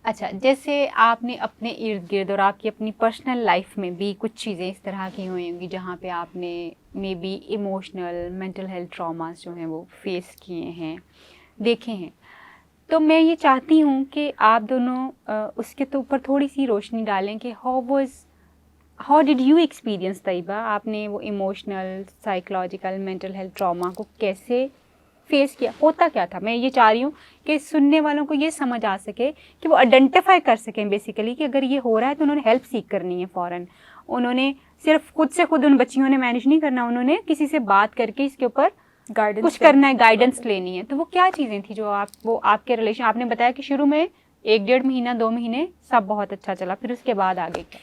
अच्छा, जैसे आपने अपने इर्द गिर्द और आपकी अपनी पर्सनल लाइफ में भी कुछ चीज़ें इस तरह की हुई होंगी जहाँ पे आपने may be emotional mental health traumas जो हैं वो फेस किए हैं, देखे हैं। तो मैं ये चाहती हूँ कि आप दोनों उसके तो ऊपर थोड़ी सी रोशनी डालें कि how did you experience Taiyaba, आपने वो emotional psychological mental health trauma को कैसे फेस किया, होता क्या था। मैं ये चाह रही हूँ कि सुनने वालों को ये समझ आ सके कि वो आइडेंटिफाई कर सकें बेसिकली कि अगर ये हो रहा है तो उन्होंने हेल्प सीख करनी है फ़ौरन। उन्होंने सिर्फ खुद से खुद उन बच्चियों ने मैनेज नहीं करना, उन्होंने किसी से बात करके इसके ऊपर गाइडेंस कुछ करना है, गाइडेंस लेनी है। तो वो क्या चीज़ें थी जो आपके रिलेशन, आपने बताया कि शुरू में 1-1.5 महीना 2 महीने सब बहुत अच्छा चला, फिर उसके बाद आगे क्या?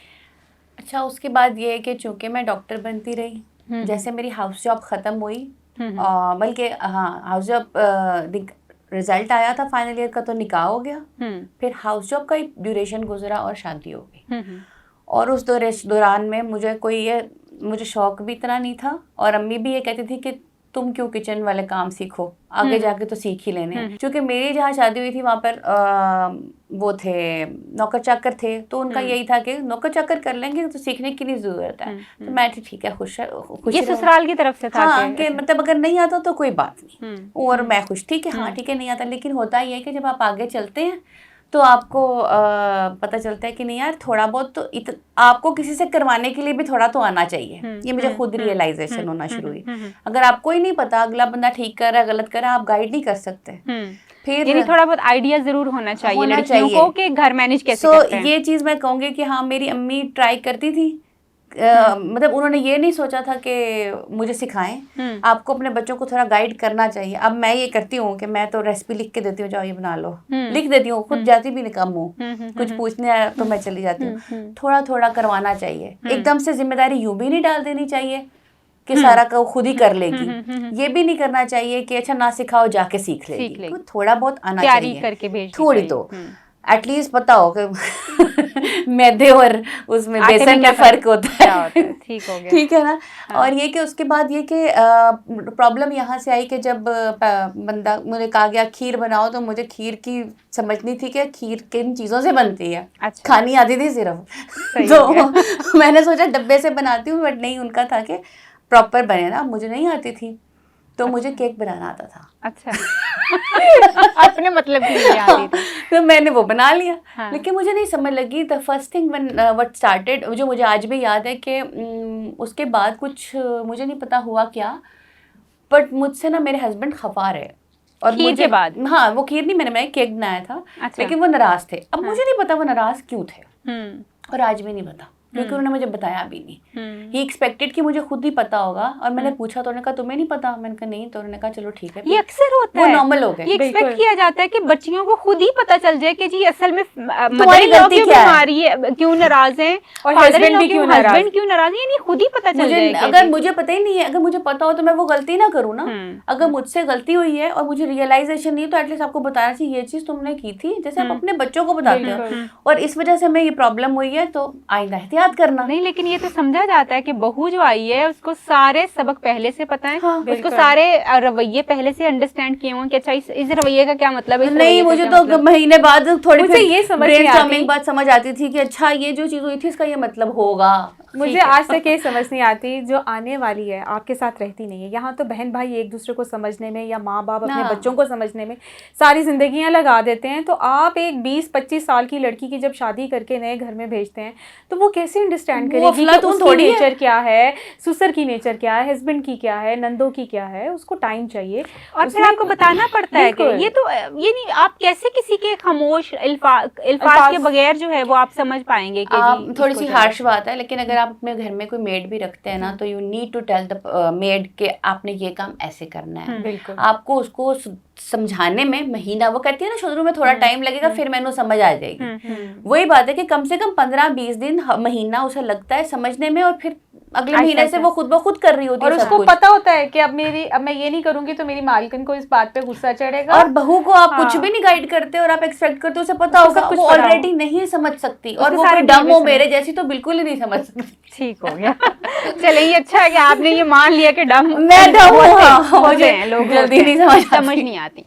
अच्छा, उसके बाद ये है कि चूंकि मैं डॉक्टर बनती रही, जैसे मेरी हाउस जॉब ख़त्म हुई, बल्कि हाँ, हाउस जॉब रिजल्ट आया था फाइनल ईयर का तो निकाह हो गया, फिर हाउस जॉब का ही ड्यूरेशन गुजरा और शादी हो गई। और उस दौरान में मुझे शौक भी इतना नहीं था, और अम्मी भी ये कहती थी कि तुम क्यों किचन वाले काम सीखो, आगे जाके तो सीख ही लेने। क्योंकि मेरी जहाँ शादी हुई थी वहाँ पर वो थे नौकर चाकर थे, तो उनका यही था कि नौकर चाकर कर लेंगे तो सीखने की नहीं जरूरत है। तो मैं ठीक है, खुश ये ससुराल की तरफ से था? हाँ, कि मतलब अगर नहीं आता तो कोई बात नहीं, और मैं खुश थी कि हाँ ठीक है नहीं आता। लेकिन होता ही है कि जब आप आगे चलते हैं तो आपको पता चलता है कि नहीं यार, थोड़ा बहुत तो आपको किसी से करवाने के लिए भी थोड़ा तो आना चाहिए। ये मुझे खुद रियलाइजेशन होना शुरू हुई। अगर आपको ही नहीं पता अगला बंदा ठीक कर रहा है गलत कर रहा है, आप गाइड नहीं कर सकते। फिर यानी थोड़ा बहुत आइडिया जरूर होना चाहिए लड़कियों को कि घर मैनेज कैसे करते हैं। ये चीज़ मैं कहूँगी कि हाँ, मेरी अम्मी ट्राई करती थी। मतलब उन्होंने ये नहीं सोचा था कि मुझे सिखाएं, आपको अपने बच्चों को थोड़ा गाइड करना चाहिए। अब मैं ये करती हूँ कि मैं तो रेसिपी लिख के देती हूँ, जाओ ये बना लो, लिख देती हूँ, खुद जाती भी नहीं, कम हूँ, कुछ पूछने आया तो मैं चली जाती हूँ। थोड़ा थोड़ा करवाना चाहिए, एकदम से जिम्मेदारी यूं भी नहीं डाल देनी चाहिए कि सारा का खुद ही कर लेगी। ये भी नहीं करना चाहिए कि अच्छा ना सिखाओ जाके सीख लेगी। तो थोड़ा बहुत आना चाहिए, करके भेज थोड़ी तो एटलीस्ट पता हो कि मैदे और उसमें बेसन में फर्क होता है। ठीक हो गया, ठीक है ना। और ये कि उसके बाद ये कि प्रॉब्लम यहाँ से आई कि जब बंदा मुझे कहा गया खीर बनाओ, तो मुझे खीर की समझनी थी कि खीर किन चीज़ों से बनती है। अच्छा। खानी आती थी सिर्फ, तो मैंने सोचा डब्बे से बनाती हूँ, बट नहीं, उनका था कि प्रॉपर बने ना। मुझे नहीं आती थी, तो मुझे केक बनाना आता था। अच्छा। अपने मतलब की नहीं आती थी, तो मैंने वो बना लिया। हाँ। लेकिन मुझे नहीं समझ लगी। The first thing what started, जो मुझे आज भी याद है कि उसके बाद कुछ मुझे नहीं पता हुआ क्या, बट मुझसे ना मेरे हस्बैंड खफा रहे। और खीर के बाद? हाँ, वो खीर नहीं, मैंने केक बनाया था। अच्छा। लेकिन वो नाराज थे। अब मुझे नहीं पता वो नाराज क्यों थे, और आज भी नहीं पता, क्योंकि उन्होंने मुझे बताया भी नहीं। ही एक्सपेक्टेड कि मुझे खुद ही पता होगा। और मैंने पूछा तो उन्होंने कहा तुम्हें नहीं पता। मैंने कहा नहीं। तो उन्होंने कहा चलो ठीक है। ये अक्सर होता है, वो नॉर्मल हो गया। ये एक्सपेक्ट किया जाता है कि बच्चियों को खुद ही पता चल जाए कि जी असल में तुम्हारी गलती क्या है, क्यों नाराज हैं, और हस्बैंड क्यों नाराज है, ये खुद ही पता चल जाए। अगर मुझे पता ही नहीं है, अगर मुझे पता हो तो मैं वो गलती ना करूँ ना। अगर मुझसे गलती हुई है और मुझे रियलाइजेशन नहीं, तो एटलीस्ट आपको बताना चाहिए ये चीज तुमने की थी, जैसे आप अपने बच्चों को बताते हो। और इस वजह से हमें ये प्रॉब्लम हुई है, तो आइंदा एहतियात करना। नहीं, लेकिन ये तो समझा जाता है कि बहू जो आई है उसको सारे सबक पहले से पता है। हाँ, उसको सारे रवैये पहले से अंडरस्टैंड किए हुए कि अच्छा इस रवैये का क्या मतलब है। नहीं, मुझे तो महीने बाद थोड़ी ये समझ आती थी कि अच्छा ये जो चीज हुई थी इसका ये मतलब होगा। मुझे आज तक ये समझ नहीं आती, जो आने वाली है आपके साथ रहती नहीं है, यहाँ तो बहन भाई एक दूसरे को समझने में या माँ बाप अपने बच्चों को समझने में सारी जिंदगियां लगा देते हैं। तो आप एक 20-25 साल की लड़की की जब शादी करके नए घर में भेजते हैं, तो वो कैसे अंडरस्टैंड करेगी कि उसकी नेचर क्या है, ससुर की नेचर क्या है, हस्बैंड की क्या है, नंदों की क्या है। उसको टाइम चाहिए और फिर आपको बताना पड़ता है कि ये नहीं, आप कैसे किसी के खामोश अल्फाज के बगैर जो है वो आप समझ पाएंगे कि थोड़ी सी हार्श बात है। लेकिन अगर आप अपने घर में कोई मेड भी रखते हैं ना, तो you need to tell the maid के आपने ये काम ऐसे करना है। आपको उसको समझाने में महीना, वो कहती है ना शुरू में थोड़ा टाइम लगेगा, फिर मैंने समझ आ जाएगी। वही बात है कि कम से कम 15-20 दिन महीना उसे लगता है समझने में, और फिर अगले महीने से वो खुद ब खुद कर रही होती है। और उसको पता होता है कि अब मैं ये नहीं करूंगी तो मेरी मालकिन को इस बात पे गुस्सा चढ़ेगा। और बहू को आप कुछ भी नहीं गाइड करते और आप एक्सपेक्ट करते हो उसे पता होगा, वो ऑलरेडी नहीं समझ सकती। और वो कोई डम हो मेरे जैसी तो बिल्कुल ही नहीं समझ सकती। ठीक हो गया। चले, ये अच्छा है कि आपने ये मान लिया कि डम, मैं डम हूँ, मुझे लोग जल्दी नहीं समझ नहीं आती।